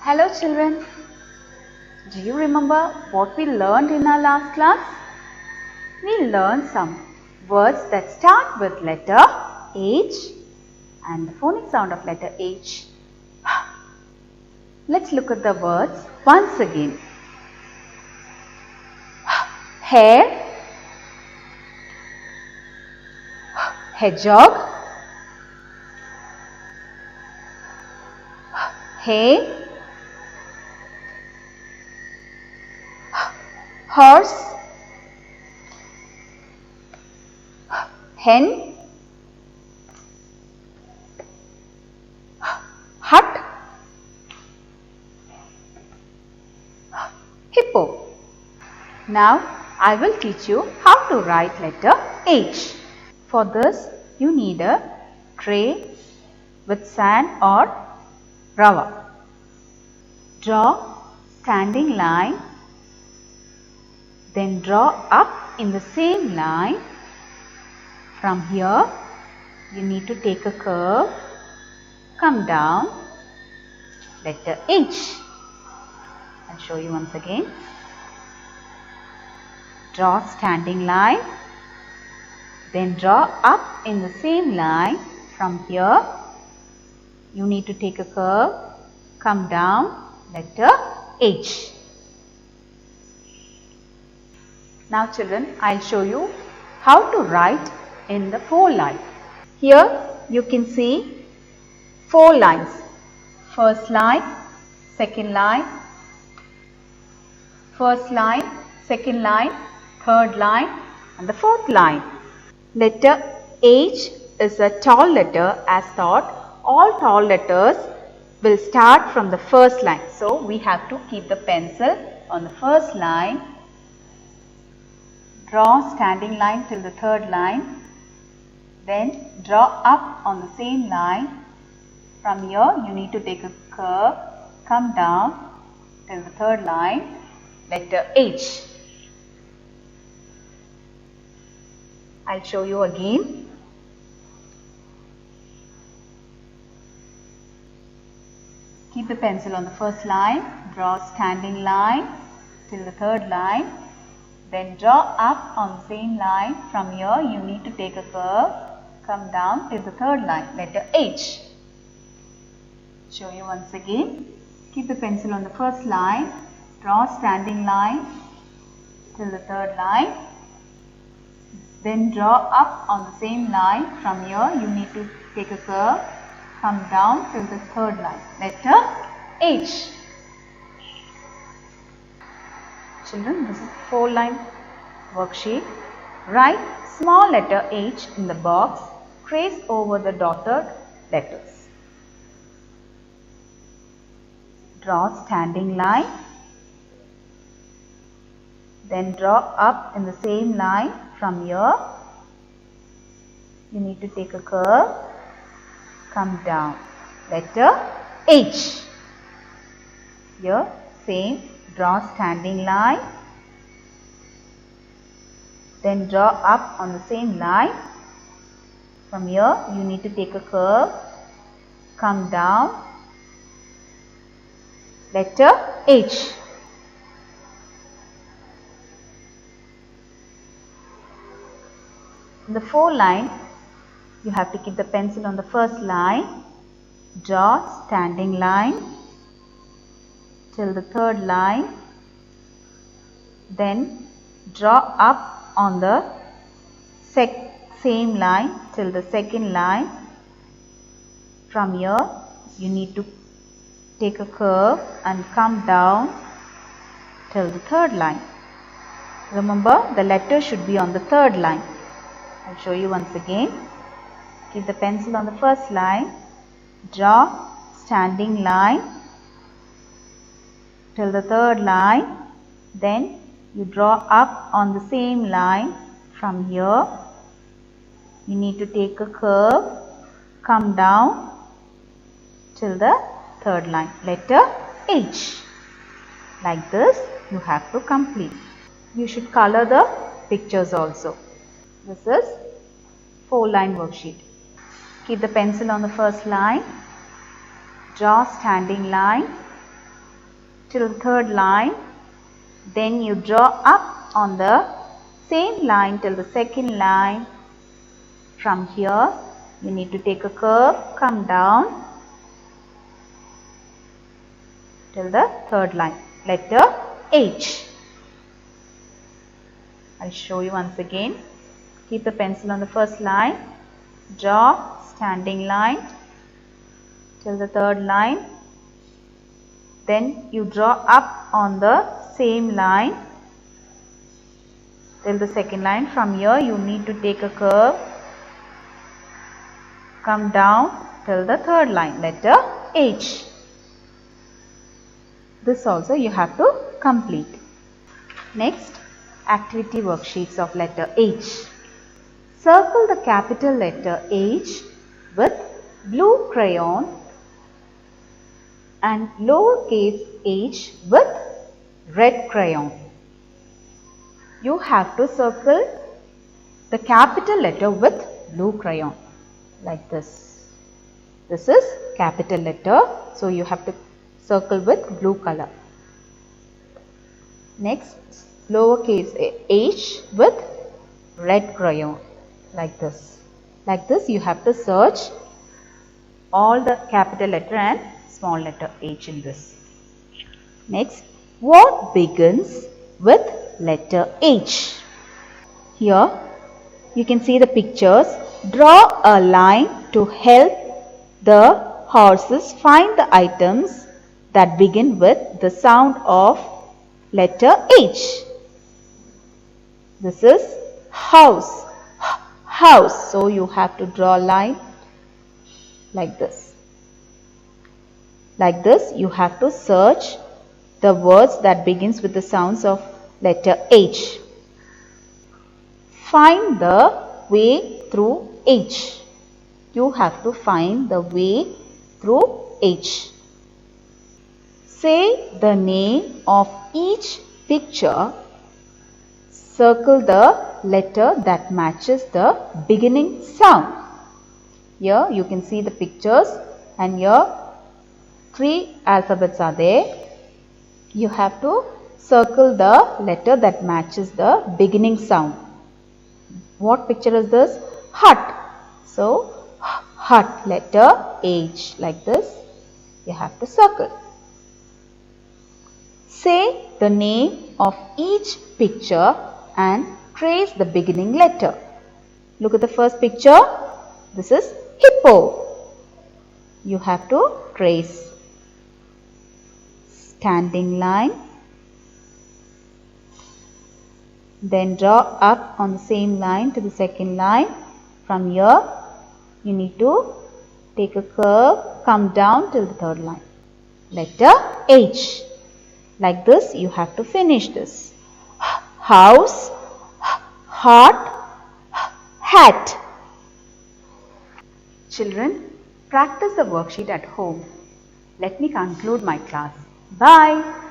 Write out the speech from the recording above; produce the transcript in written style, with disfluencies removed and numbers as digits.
Hello children, do you remember what we learned in our last class? We learned some words that start with letter H and the phonic sound of letter H. Let's look at the words once again. Hair, hedgehog, hay, horse, hen, hut, hippo. Now I will teach you how to write letter H. For this you need a tray with sand or rubber. Draw standing line, then draw up in the same line. From here you need to take a curve, come down, letter H. I'll show you once again. Draw standing line, then draw up in the same line. From here you need to take a curve, come down, letter H. Now children, I'll show you how to write in the 4 lines. Here you can see 4 lines. First line, second line, first line, second line, third line and the fourth line. Letter H is a tall letter as thought. All tall letters will start from the first line. So we have to keep the pencil on the first line. Draw standing line till the third line. Then draw up on the same line. From here you need to take a curve, come down till the third line, letter H. I'll show you again. Keep the pencil on the first line, draw standing line till the third line, then draw up on the same line. From here you need to take a curve, come down till the third line, letter H. Show you once again. Keep the pencil on the first line, draw standing line till the third line, then draw up on the same line. From here you need to take a curve, come down till the third line, letter H. Children, this is 4-line worksheet. Write small letter H in the box, trace over the dotted letters. Draw standing line, then draw up in the same line. From here you need to take a curve, come down, letter H. Here same, draw standing line, then draw up on the same line. From here you need to take a curve, come down, letter H. In the 4 line, you have to keep the pencil on the first line, draw standing line till the third line, then draw up on the same line till the second line. From here you need to take a curve and come down till the third line. Remember, the letter should be on the third line. I'll show you once again. Keep the pencil on the first line, draw standing line till the third line, then you draw up on the same line. From here you need to take a curve, come down till the third line, letter H. Like this you have to complete. You should color the pictures also. This is 4-line worksheet. Keep the pencil on the first line, draw standing line till the third line. Then you draw up on the same line till the second line. From here, you need to take a curve, come down till the third line, letter H. I'll show you once again. Keep the pencil on the first line, draw standing line till the third line. Then you draw up on the same line till the second line. From here, you need to take a curve, come down till the third line, letter H. This also you have to complete. Next, activity worksheets of letter H. Circle the capital letter H with blue crayon and lowercase h with red crayon. You have to circle the capital letter with blue crayon like this. This is capital letter, so you have to circle with blue color. Next, lowercase h with red crayon like this. Like this you have to search all the capital letter and small letter h in this. Next, what begins with letter H? Here you can see the pictures. Draw a line to help the horses find the items that begin with the sound of letter H. This is house. House. So you have to draw a line like this. Like this you have to search the words that begins with the sounds of letter H. Find the way through H. You have to find the way through H. Say the name of each picture. Circle the letter that matches the beginning sound. Here you can see the pictures and here 3 alphabets are there. You have to circle the letter that matches the beginning sound. What picture is this? Hut. So, hut, letter H, like this you have to circle. Say the name of each picture and trace the beginning letter. Look at the first picture. This is hippo. You have to trace standing line. Then draw up on the same line to the second line. From here, you need to take a curve, come down till the third line. Letter H. Like this, you have to finish this. House, heart, hat. Children, practice the worksheet at home. Let me conclude my class. Bye.